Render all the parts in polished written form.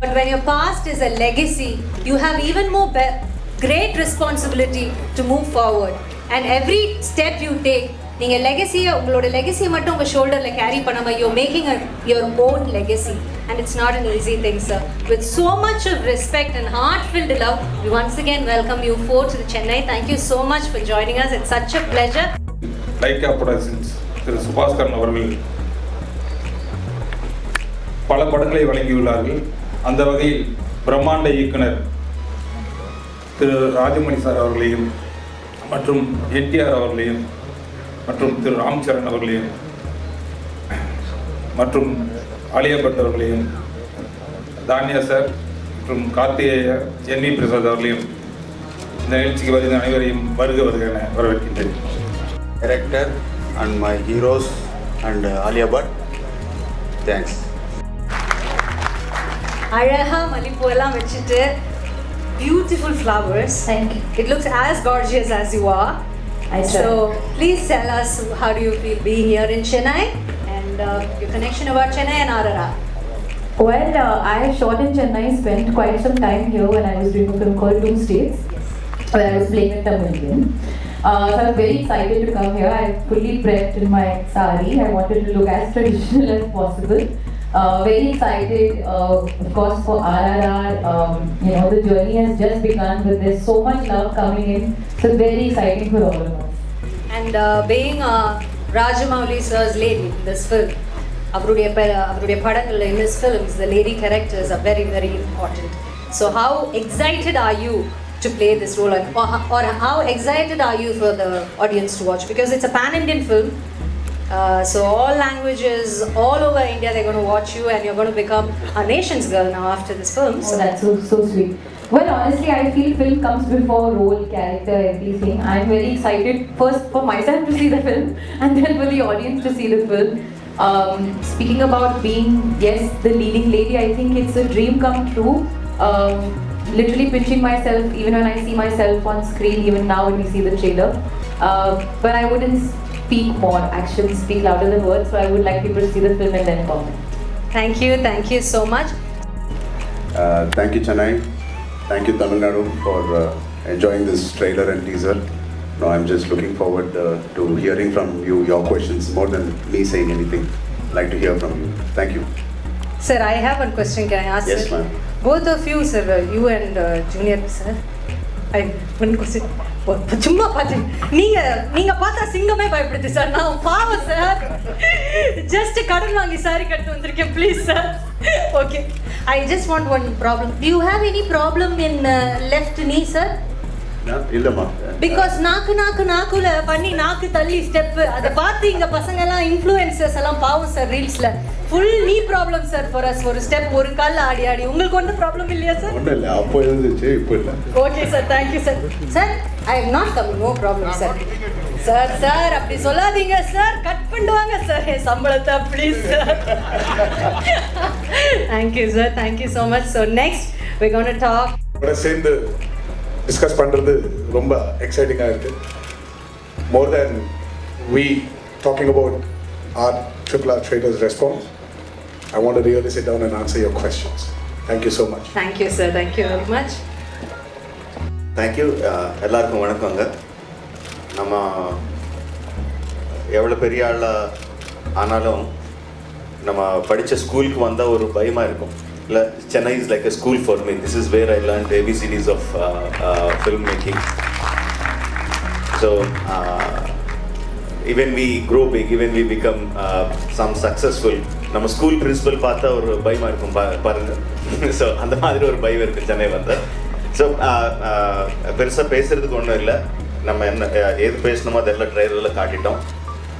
But when your past is a legacy, you have even more great responsibility to move forward. And every step you take, நீங்க லெகசியை உங்களோட லெகசியை மட்டும் உங்கள் ஷோல்டரில் carry பண்ணாமல் you're making your own legacy, and it's not an easy thing, sir. With so much of respect and heart-filled love, we once again welcome you four to the Chennai. Thank you so much for joining us. It's such a pleasure. Lyca productions திரு சுபாஸ்கரன் அவர்கள் பல படங்களை வழங்கியுள்ளார்கள். அந்த வகையில் பிரம்மாண்ட இயக்குனர் திரு Rajamani sir அவர்களையும் மற்றும் என்டிஆர் அவர்களையும் மற்றும் திரு ராம்சரண் அவர்களையும் மற்றும் ஆலியா பட் அவர்களையும் தானியா சார் மற்றும் கார்த்திகேய என்வி பிரசாத் அவர்களையும் இந்த நிகழ்ச்சிக்கு வருகிற அனைவரையும் வருக என வரவேற்கின்றேன். Director and my heroes and Alia Bhatt, thanks. அழகா மல்லிப்பூ எல்லாம் வச்சிட்டு beautiful flowers. Thank you. It looks as gorgeous as you are. So please tell us, how do you feel being here in Chennai, and your connection about Chennai and RRR? Well, I shot in Chennai, spent quite some time here when I was doing a film called Two States, where I was playing a Tamilian. So I was very excited to come here. I fully prepped in my sari. I wanted to look as traditional as possible. Very excited, of course, for RRR. The journey has just begun, but there's so much love coming in. So very exciting for all of us. And being Rajamouli sir's lady in this film, அவருடைய படங்கள்ல in his films, the lady characters are very, very important. So how excited are you to play this role, or how excited are you for the audience to watch? Because it's a pan-Indian film. So all languages, all over India, they're going to watch you, and you're going to become a nation's girl now after this film. So that's so sweet. Well, honestly, I feel film comes before role, character, everything. I'm very excited first for myself to see the film, and then for the audience to see the film. Speaking about being, yes, the leading lady, I think it's a dream come true. Literally pinching myself even when I see myself on screen, even now when we see the trailer. But I wouldn't speak more. Actions speak louder than words, so I would like people to see the film and then comment. Thank you so much. Thank you, Chennai. Thank you, Tamil Nadu, for enjoying this trailer and teaser. No, I'm just looking forward to hearing from you, your questions, more than me saying anything. I'd like to hear from you. Thank you. Sir, I have one question. Can I ask? Yes, sir? ma'am. Both of you, sir, you and Junior, sir. One question. சும்மா பார்த்து நீங்க பார்த்தா சிங்கமே பயப்படுது sir. நான் பாவம் sir, just கடன் வாங்கி sorry கட்டு வந்திருக்கேன். Please sir. Okay, I just want one problem. To you have any problem in left நீ சார்? இல்லம்மா. பிகாஸ் நாக்குல பண்ணி நாக்கு தள்ளி ஸ்டெப் அதை பார்த்து இங்க பசங்க எல்லாம் இன்ஃப்ளூயன்சர்ஸ் எல்லாம் பாவம் சார் ரீல்ஸ்ல ஃபுல் நீ ப்ராப்ளம் சார் ஃபார் அஸ். ஒரு ஸ்டெப் ஒரு கால் ஆடி உங்களுக்கு ஒன்றும் ப்ராப்ளம் இல்லையா சார்? ஒன்றும் இல்லை, அப்போ இருந்துச்சு, இப்போ இல்லை. Okay sir, thank you sir. Sir, I am not coming, no problem sir. Sir அப்படி சொல்லாதீங்க சார், கட் பண்ணுவாங்க சார் என் சம்பளத்தை, please sir. Thank you sir, thank you so much. So next we're going to talk. சேர்ந்து டிஸ்கஸ் பண்ணுறது ரொம்ப எக்ஸைட்டிங்காக இருக்குது. மோர் தேன் we talking about our RRR traders response, I want to really sit down and answer your questions. Thank you so much. Thank you sir, thank you very much. Thank you. எல்லாருக்கும் வணக்கங்க. நம்ம எவ்வளோ பெரிய ஆள் ஆனாலும் நம்ம படித்த ஸ்கூலுக்கு வந்தால் ஒரு பயமாக இருக்கும். இல்லை, Chennai is like a school for me. This is where I learned ABCDs of filmmaking. So even we grow big, even we become some successful, நம்ம ஸ்கூல் பிரின்சிபல் பார்த்தா ஒரு பயமாக இருக்கும் பாருங்கள். ஸோ அந்த மாதிரி ஒரு பயம் இருக்குது சென்னை வந்தால். ஸோ பெருசாக பேசுகிறதுக்கு ஒன்றும் இல்லை. நம்ம என்ன எது பேசணுமோ அதெல்லாம் ட்ரைலரில் காட்டிட்டோம்.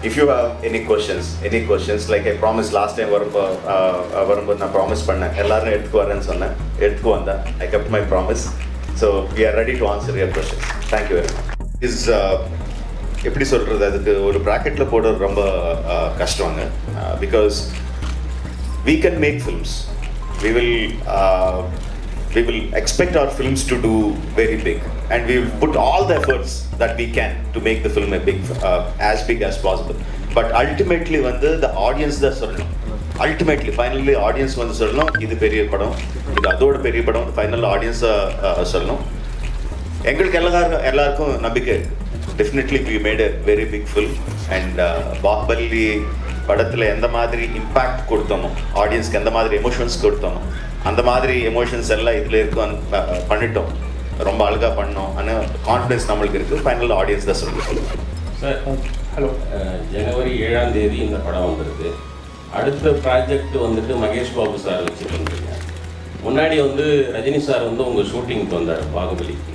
If you have any questions, like I promised last time வரும்போது நான் ப்ராமிஸ் பண்ணேன் எல்லாரும் எடுத்துக்கு வரேன்னு சொன்னேன், எடுத்துக்கு வந்தேன். I kept my promise. So we are ready to answer your questions. Thank you very much. Is எப்படி சொல்கிறது, அதுக்கு ஒரு ப்ராக்கெட்டில் போடுறது ரொம்ப கஷ்டங்க. Because we can make films. We will expect our films to do very big, and we will put all the efforts that we can to make the film as big as possible. But ultimately the audience தான் சொல்லணும். Ultimately finally audience வந்து சொல்லணும் இது பெரிய படம், இது அதோட பெரிய படம், ஃபைனல் ஆடியன்ஸாக சொல்லணும். எங்களுக்கு எல்லாருக்கும் நம்பிக்கை இருக்குது. Definitely we made a very big film. And Baahubali படத்தில் எந்த மாதிரி இம்பேக்ட் கொடுத்தோமோ, ஆடியன்ஸ்க்கு எந்த மாதிரி எமோஷன்ஸ் கொடுத்தோமோ, அந்த மாதிரி எமோஷன்ஸ் எல்லாம் இதில் இருக்கும் பண்ணிட்டோம். ரொம்ப அழகாக பண்ணோம். ஆனால் கான்ஃபிடன்ஸ் நம்மளுக்கு இருக்குது. ஃபைனல் ஆடியன்ஸ் தான் சொல்லுங்கள். சார் ஹலோ, ஜனவரி 7ஆம் தேதி இந்த படம் வந்துருக்கு. அடுத்த ப்ராஜெக்ட் வந்துட்டு மகேஷ் பாபு சார் வச்சு பண்ணுறீங்க. முன்னாடி வந்து ரஜினி சார் வந்து உங்கள் ஷூட்டிங்க்கு வந்தார் பாகுபலிக்கு.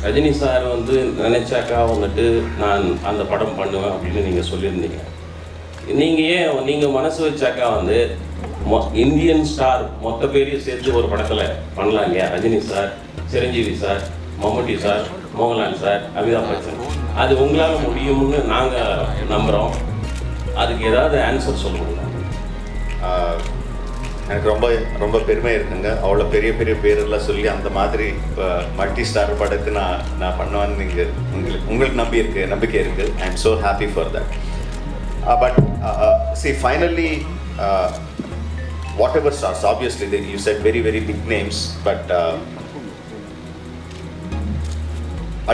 ரஜினி சார் வந்து நினைச்சாக்கா வந்துட்டு நான் அந்த படம் பண்ணுவேன் அப்படின்னு நீங்கள் சொல்லியிருந்தீங்க. நீங்கள் மனசு வச்சாக்கா வந்து இந்தியன் ஸ்டார் மொத்த பேரையும் சேர்த்து ஒரு படத்தில் பண்ணலாம் இல்லையா? ரஜினி சார், சிரஞ்சீவி சார், மம்முட்டி சார், மோகன்லால் சார், அமிதாப் பச்சன், அது உங்களால் முடியும்னு நாங்கள் நம்புகிறோம். அதுக்கு ஏதாவது ஆன்சர் சொல்லுங்களா? எனக்கு ரொம்ப ரொம்ப பெருமை இருக்குங்க. அவ்வளோ பெரிய பெரிய பேரெல்லாம் சொல்லி அந்த மாதிரி மல்டி ஸ்டார் படத்தை நான் பண்ணுவேன்னு நீங்கள் உங்களுக்கு நம்பிக்கை இருக்குது. I am so happy for that. But see finally whatever stars, obviously you said very very big names, but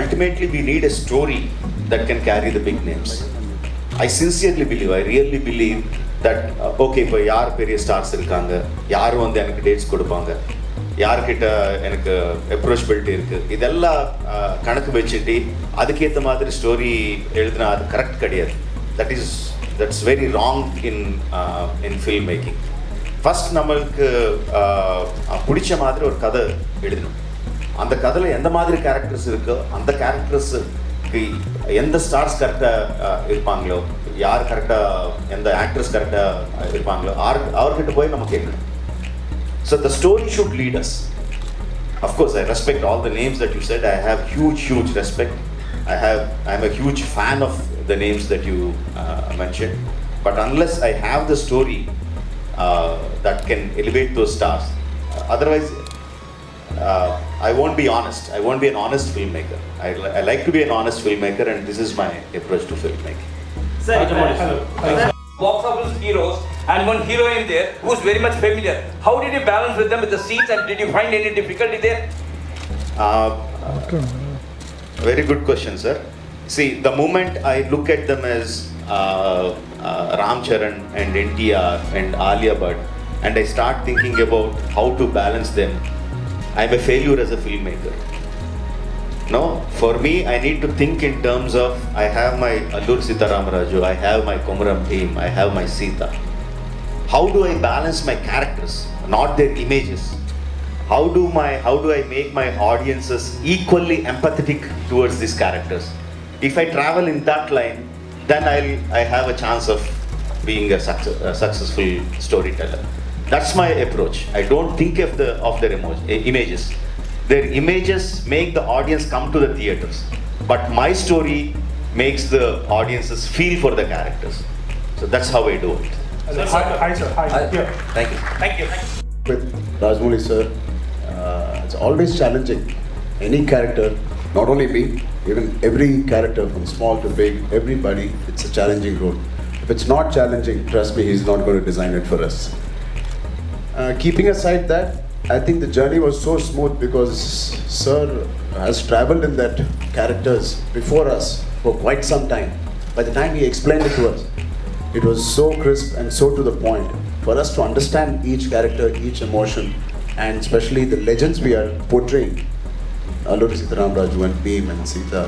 ultimately we need a story that can carry the big names. I sincerely believe, I really believe that okay, இப்போ யார் பெரிய stars இருக்காங்க, யார் வந்து எனக்கு dates கொடுப்பாங்க, யார்கிட்ட எனக்கு அப்ரோச்சபிலிட்டி இருக்குது, இதெல்லாம் கணக்கு வச்சுட்டு அதுக்கேற்ற மாதிரி ஸ்டோரி எழுதினா அது கரெக்ட் கிடையாது. That's very wrong in filmmaking. First நம்மளுக்கு பிடிச்ச மாதிரி ஒரு கதை எழுதணும். அந்த கதையில் எந்த மாதிரி கேரக்டர்ஸ் இருக்கோ அந்த கேரக்டர்ஸுக்கு எந்த ஸ்டார்ஸ் கரெக்டாக இருப்பாங்களோ, யார் கரெக்டாக எந்த ஆக்ட்ரஸ் கரெக்டாக இருப்பாங்களோ அவர்கிட்ட போய் நம்ம கேட்கணும். So the story should lead us. Of course I respect all the names that you said. I have huge respect. I am a huge fan of the names that you mentioned. But unless I have the story that can elevate those stars, otherwise I won't be honest. I won't be an honest filmmaker. I like to be an honest filmmaker, and this is my approach to filmmaking. Sir, box office heroes and one heroine there who's very much familiar. How did you balance with them with the scenes, and did you find any difficulty there? Very good question, sir. See, the moment I look at them as Ram Charan and NTR and Alia Bhatt, and I start thinking about how to balance them, I'm a failure as a filmmaker. No, for me, I need to think in terms of, I have my Alluri Sita Ramaraju, I have my Komaram team, I have my Sita. How do I balance my characters, not their images? How do I make my audiences equally empathetic towards these characters? If I travel in that line, then I have a chance of being a successful storyteller. That's my approach. I don't think of their images. Their images make the audience come to the theaters, but my story makes the audiences feel for the characters. So that's how I do it. Hi sir. Yeah. Thank you. Thank you. With Rajamouli sir, it's always challenging. Any character, not only me, even every character from small to big, everybody, it's a challenging role. If it's not challenging, trust me, he's not going to design it for us. Keeping aside that, I think the journey was so smooth because sir has traveled in that characters before us for quite some time. By the time he explained it to us, it was so crisp and so to the point for us to understand each character, each emotion, and especially the legends we are portraying, Alluri Sita Ramaraju and Bhim and Sita.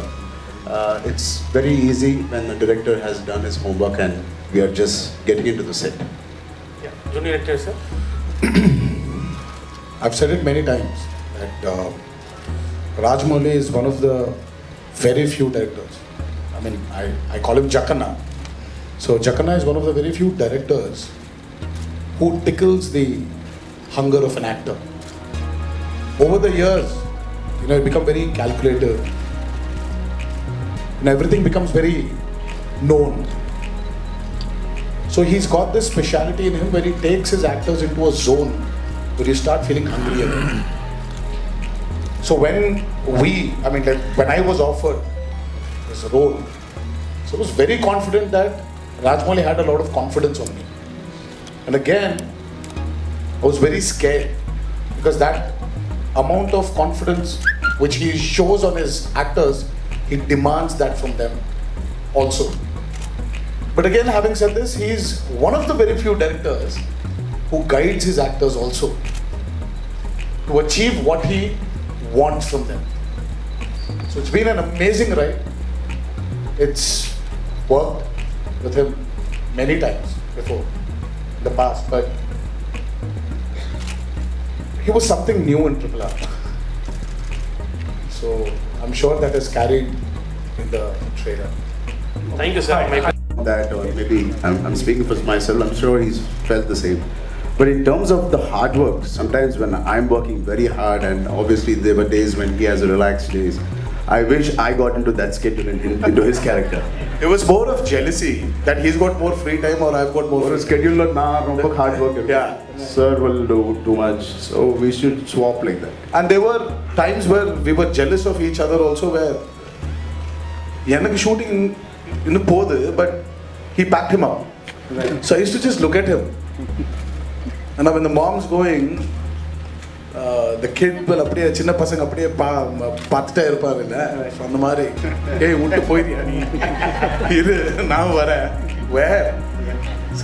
It's very easy when the director has done his homework and we are just getting into the set. Yeah. Junior actor sir. I've said it many times that Rajamouli is one of the very few directors. I mean, I call him Jackana. So Jackana is one of the very few directors who tickles the hunger of an actor. Over the years, it become very calculative. And everything becomes very known. So he's got this speciality in him where he takes his actors into a zone where you start feeling hungry again. So when I was offered this role, so I was very confident that Rajamouli had a lot of confidence on me. And again, I was very scared because that amount of confidence which he shows on his actors, he demands that from them also. But again, having said this, he is one of the very few directors who guides his actors also to achieve what he wants from them. So it's been an amazing ride. It's worked with him many times before in the past, but he was something new in Triple R. So I'm sure that is carried in the trailer. Thank you, sir. That, or maybe I'm speaking for myself, I'm sure he's felt the same. But in terms of the hard work, sometimes when I'm working very hard, and obviously there were days when he has relaxed days, I wish I got into that schedule into his character. It was more of jealousy that he's got more free time or I've got more free time. Schedule na hard work. Yeah. Sir will do too much, so we should swap like that. And there were times where we were jealous of each other also, where எனக்கு shooting இன்னும் போகுது, but he packed him up. So I used to just look at him. And now when the mom's going, the kid will அப்படியே சின்ன பசங்க அப்படியே பார்த்துட்டே இருப்பாரு இல்ல, அந்த மாதிரி ஏய் விட்டு போயிடியா நீ இரு நான் வரேன். Where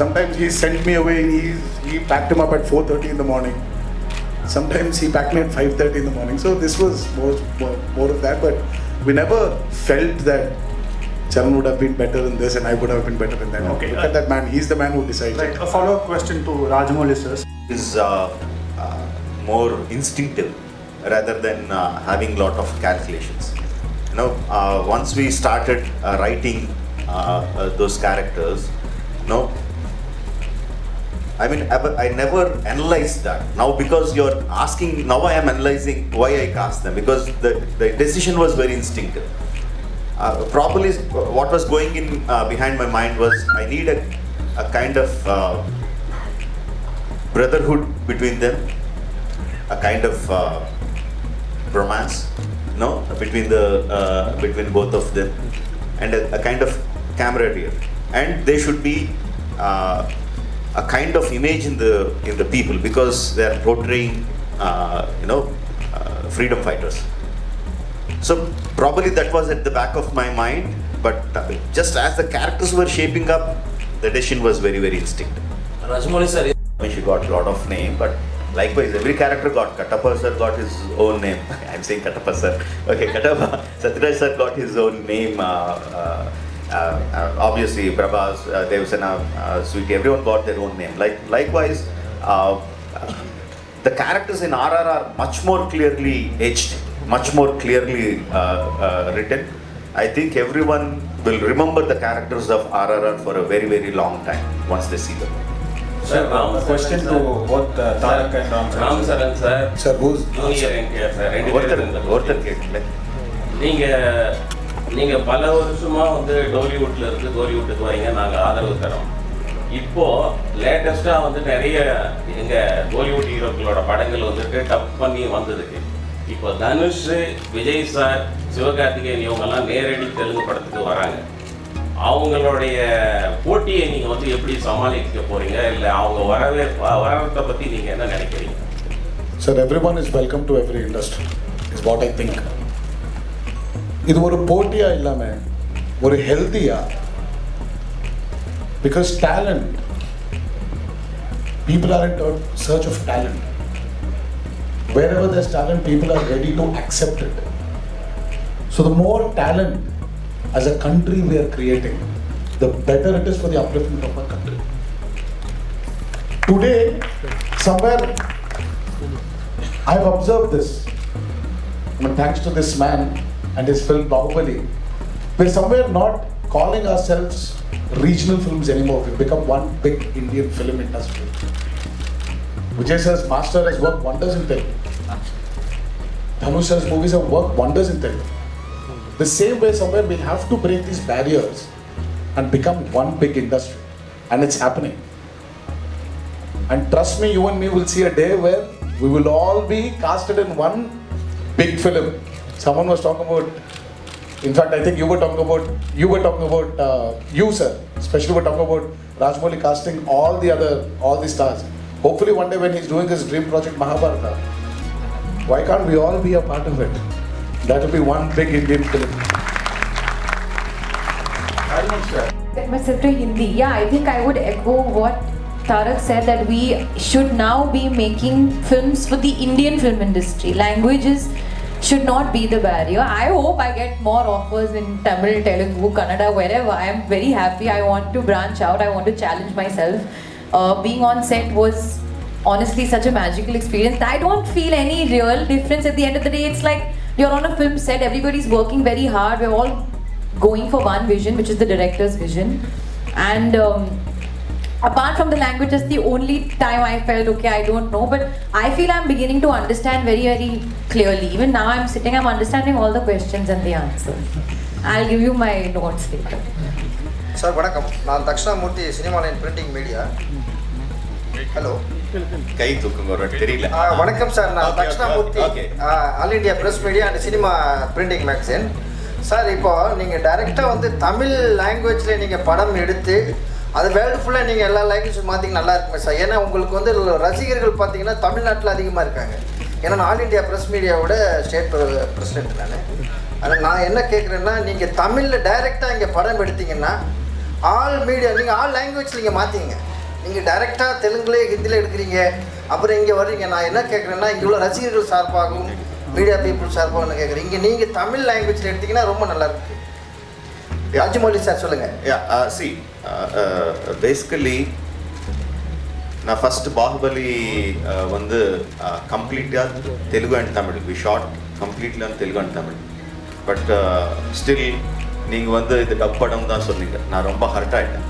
sometimes he sent me away, he packed him up at 4:30 in the morning. Sometimes he packed me at 5:30 in the morning. So this was more of that, but we never felt that Charan would have been better in this and I would have been better in that. Okay. Look at that man, he's the man who decides. Right. A follow-up question to Rajamouli sir. Is more instinctive rather than having lot of calculations. You know, once we started writing those characters, you know, I mean, I never analyzed that. Now because you're asking, now I am analyzing why I cast them, because the decision was very instinctive. Probably what was going in behind my mind was I need a kind of brotherhood between them, a kind of romance, no, between both of them, and a kind of camaraderie, and they should be a kind of image in the people, because they are portraying freedom fighters. So probably that was at the back of my mind, but just as the characters were shaping up, the decision was very, very instinctive. Rajamouli sir, She got a lot of name, but likewise every character got. Kattappa sir got his own name. I'm saying Kattappa sir. Okay, Kattappa. Satyaraj sir got his own name. Obviously Prabhas, Devsena, Sweetie, everyone got their own name. Likewise, the characters in RRR are much more clearly etched, much more clearly written. I think everyone will remember the characters of RRR for a very, very long time once they see them. Sir, question to both Tarak and Ram Saran sir, Sir, who's Junior NTR sir, ரெண்டு பேரும் இருந்தாங்க. ஒருத்தர் கேட்கல. நீங்க பல வருஷமா வந்து டோலிவுட்ல இருந்து கோலிவுட்டுக்கு வரீங்க, நாங்க ஆதரவு தரோம். இப்போ லேட்டஸ்டா வந்து நிறைய எங்க கோலிவுட் ஹீரோக்களோட படங்கள் வந்துட்டு டப் பண்ணி வந்ததுக்கு இப்போ தனுஷ், விஜய் சார், சிவகார்த்திகேயன் இவங்கெல்லாம் நேரடி தெலுங்கு படத்துக்கு வராங்க. அவங்களுடைய போட்டியை நீங்க வந்து எப்படி சமாளிக்க போறீங்க, இல்ல அவங்க வரவத்தை பத்தி நீங்க என்ன நினைக்கிறீங்க? Sir, everyone is welcome to every industry, is what I think. இது ஒரு போட்டியா இல்லாம ஒரு ஹெல்தியா, because talent, people are in search of talent. Wherever there's talent, people are ready to accept it. So the more talent as a country we are creating, the better it is for the upliftment of our country. Today, somewhere, I've observed this. I mean, thanks to this man and his film Bahubali, we're somewhere not calling ourselves regional films anymore. We've become one big Indian film industry. Vijay sir's Master has worked wonders in Telugu. Dhanush sir's movies have worked wonders in Telugu. The same way, somewhere we'll have to break these barriers and become one big industry. And it's happening. And trust me, you and me will see a day where we will all be casted in one big film. Someone was talking about, in fact, I think you were talking about, you sir, especially were talking about Rajamouli casting all the stars. Hopefully one day when he's doing his dream project Mahabharata, why can't we all be a part of it? That will be one big Indian film. Get myself to Hindi. Yeah, I think I would echo what Tarak said, that we should now be making films for the Indian film industry. Languages should not be the barrier. I hope I get more offers in Tamil, Telugu, Kannada, wherever. I am very happy. I want to branch out. I want to challenge myself. Being on set was honestly such a magical experience. I don't feel any real difference at the end of the day. It's like you're on a film set, everybody's working very hard. We're all going for one vision, which is the director's vision. And apart from the language, that's the only time I felt, okay, I don't know. But I feel I'm beginning to understand very, very clearly. Even now I'm sitting, I'm understanding all the questions and the answers. I'll give you my notes later. Sir, vanakkam. நான் Dakshinamurthy cinema line printing media. Hello. கை தூக்குங்க ஒரு தெரியல. வணக்கம் sir, நான் Dakshinamurthy all India press media and cinema printing magazine. Sir, இப்போ நீங்கள் டைரெக்டாக வந்து தமிழ் லாங்குவேஜில் நீங்கள் படம் எடுத்து அது வேர்ல்டு ஃபுல்லாக நீங்கள் எல்லா லாங்குவேஜும் மாற்றிங்க நல்லா இருக்குமே சார். ஏன்னா உங்களுக்கு வந்து ரசிகர்கள் பார்த்தீங்கன்னா தமிழ்நாட்டில் அதிகமாக இருக்காங்க. ஏன்னா நான் ஆல் இந்தியா பிரஸ் மீடியாவோட ஸ்டேட் பிரசிடென்ட் நான். ஆனால் நான் என்ன கேட்குறேன்னா, நீங்கள் தமிழில் டைரெக்டாக இங்கே படம் எடுத்தீங்கன்னா ஆல் மீடியா நீங்கள் ஆல் லாங்குவேஜ் நீங்கள் மாற்றிங்க. நீங்கள் டைரெக்டாக தெலுங்குல ஹிந்தியில் எடுக்கிறீங்க, அப்புறம் இங்கே வர்றீங்க. நான் என்ன கேட்குறேன்னா, இங்கே உள்ள ரசிகர்கள் சார்பாகவும் மீடியா பீப்புள் சார்பாகவும் நான் கேட்குறேன், இங்கே நீங்கள் தமிழ் லாங்குவேஜில் எடுத்தீங்கன்னா ரொம்ப நல்லாயிருக்கு. ராஜமௌலி சார் சொல்லுங்கள். சி பேசிக்கலி நான் ஃபஸ்ட்டு பாகுபலி வந்து கம்ப்ளீட்டாக Telugu and Tamil we shot completely on Telugu and Tamil. But still நீங்கள் வந்து இது டப் படம் தான் சொன்னீங்க, நான் ரொம்ப ஹர்ட் ஆகிட்டேன்.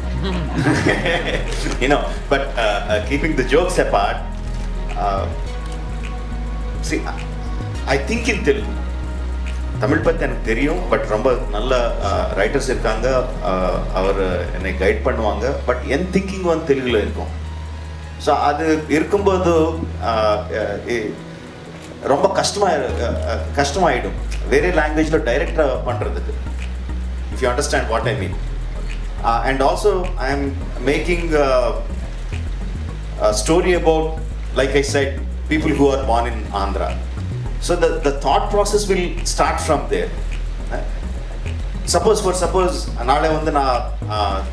You know, but keeping the jokes abort, C I think in Telugu. Tamil பற்றி எனக்கு தெரியும், பட் ரொம்ப நல்ல ரைட்டர்ஸ் இருக்காங்க, அவர் என்னை கைட் பண்ணுவாங்க. பட் என் திங்கிங் வந்து தெலுங்குல இருக்கும். ஸோ அது இருக்கும்போது ரொம்ப கஷ்டமாயிடும் வேறு லாங்குவேஜில் டைரக்டாக பண்ணுறதுக்கு. If you understand what I mean. And also I am making story about, like I set, people who are born in Andhra. So the thought process will start from there. Suppose நாளை வந்து நான்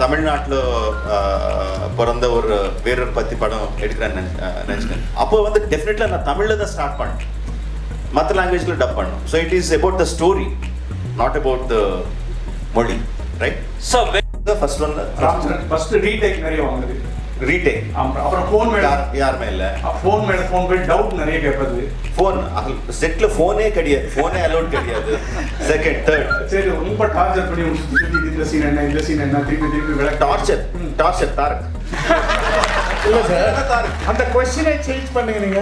தமிழ்நாட்டில் பிறந்த ஒரு வேறொரு பற்றி படம் எடுக்கிறேன்னு நினச்சிக்கிறேன். அப்போ வந்து டெஃபினெட்லி நான் தமிழில் தான் ஸ்டார்ட் பண்ணேன், மற்ற லாங்குவேஜில் டப் பண்ணணும். So it is about the story, not about the மொழி, right? So first one first retake நிறைய வாங்குது. ரீடேக் அப்புறம் ஃபோன் மேல யாருமே இல்லை. ஃபோன் மேல டவுட் நிறைய கேட்பது. ஃபோன் செட்டில் ஃபோனே கிடையாது, ஃபோனே அலோட் கிடையாது. செகண்ட் தேர்ட் சரி ரொம்ப டார்ச்சர் பண்ணி இந்த சீன் என்ன திருப்பி விளக்க டார்ச்சர் தாரக். இல்ல சார், அந்த क्वेश्चனை சேஞ்ச் பண்ணுங்க. நீங்க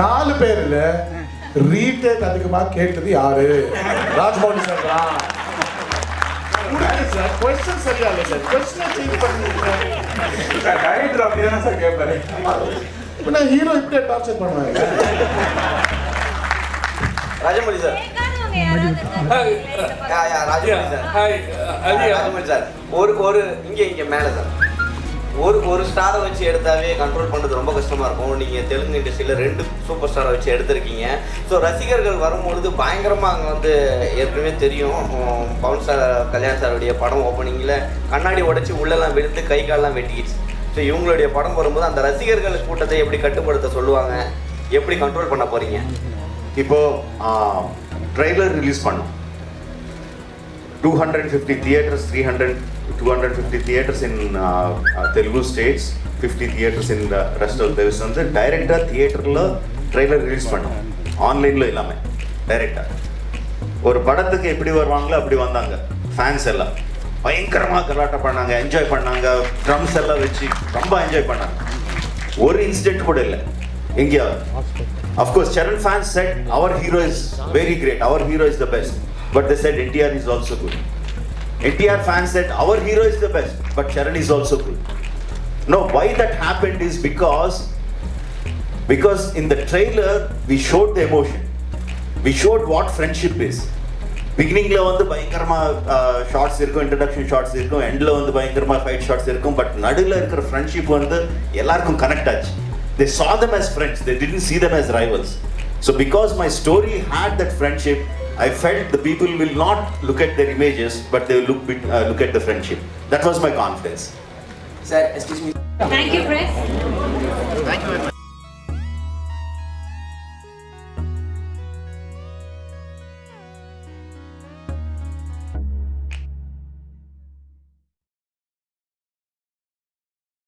4 பேர்ல ரீடேக் அதிகமா கேட்டது யாரு? ராஜமௌலி சார் தான். சார் क्वेश्चन சரியா இல்ல சார், क्वेश्चனை சேஞ்ச் பண்ணுங்க. டைரக்டர் அப்படியே சார் கேட்பாரு. இப்ப ஹீரோ இப்படி டார்ச்சர் பண்ணுவாங்க. ராஜமௌலி சார். ராஜமௌலி சார், ஒரு இங்கே மேலே சார், ஒரு ஸ்டாரை வச்சு எடுத்தாவே கண்ட்ரோல் பண்ணுறது ரொம்ப கஷ்டமாக இருக்கும். நீங்கள் தெலுங்கு இண்டஸ்ட்ரியில் 2 சூப்பர் ஸ்டாரை வச்சு எடுத்திருக்கீங்க. ஸோ ரசிகர்கள் வரும்பொழுது பயங்கரமாக அங்கே வந்து ஏற்கனவே தெரியும், பவன் சார் கல்யாண் சாருடைய படம் ஓப்பனிங்கில் கண்ணாடி உடைச்சி உள்ளெல்லாம் விழுந்து கை காலெலாம் வெட்டிக்கிச்சு. ஸோ இவங்களுடைய படம் வரும்போது அந்த ரசிகர்கள் கூட்டத்தை எப்படி கட்டுப்படுத்த சொல்லுவாங்க, எப்படி கண்ட்ரோல் பண்ண போகிறீங்க? இப்போது ட்ரெய்லர் ரிலீஸ் பண்ணோம். 250 theatres, 250 theatres in Telugu states, 50 theatres in the rest of the வந்து டைரெக்டாக தியேட்டரில் ட்ரெய்லர் ரிலீஸ் பண்ணோம், ஆன்லைனில் இல்லாமல் டைரெக்டாக. ஒரு படத்துக்கு எப்படி வருவாங்களோ அப்படி வந்தாங்க. ஃபேன்ஸ் எல்லாம் பயங்கரமாக கலாட்டம் பண்ணாங்க, என்ஜாய் பண்ணாங்க, ட்ரம்ஸ் எல்லாம் வச்சு ரொம்ப என்ஜாய் பண்ணாங்க. ஒரு இன்சிடென்ட் கூட இல்லை எங்கேயாவது. Of course Charan fans said our hero is very great, our hero is the best, but they said NTR is also good. NTR fans said our hero is the best, but Charan is also good. No, why that happened is because in the trailer we showed the emotion, we showed what friendship is. பிகினிங்ல வந்து பயங்கரமா shorts இருக்கும், introduction shorts இருக்கும், எண்ட்ல வந்து பயங்கரமா fight shorts இருக்கும். But நடுவில் இருக்கிற ஃப்ரெண்ட்ஷிப் வந்து எல்லாருக்கும் கனெக்ட் ஆச்சு. They saw them as friends, they didn't see them as rivals. So because my story had that friendship, I felt the people will not look at their images, but they will look at the friendship. That was my confidence. Sir, excuse me. Thank you, Chris. Thank you very much.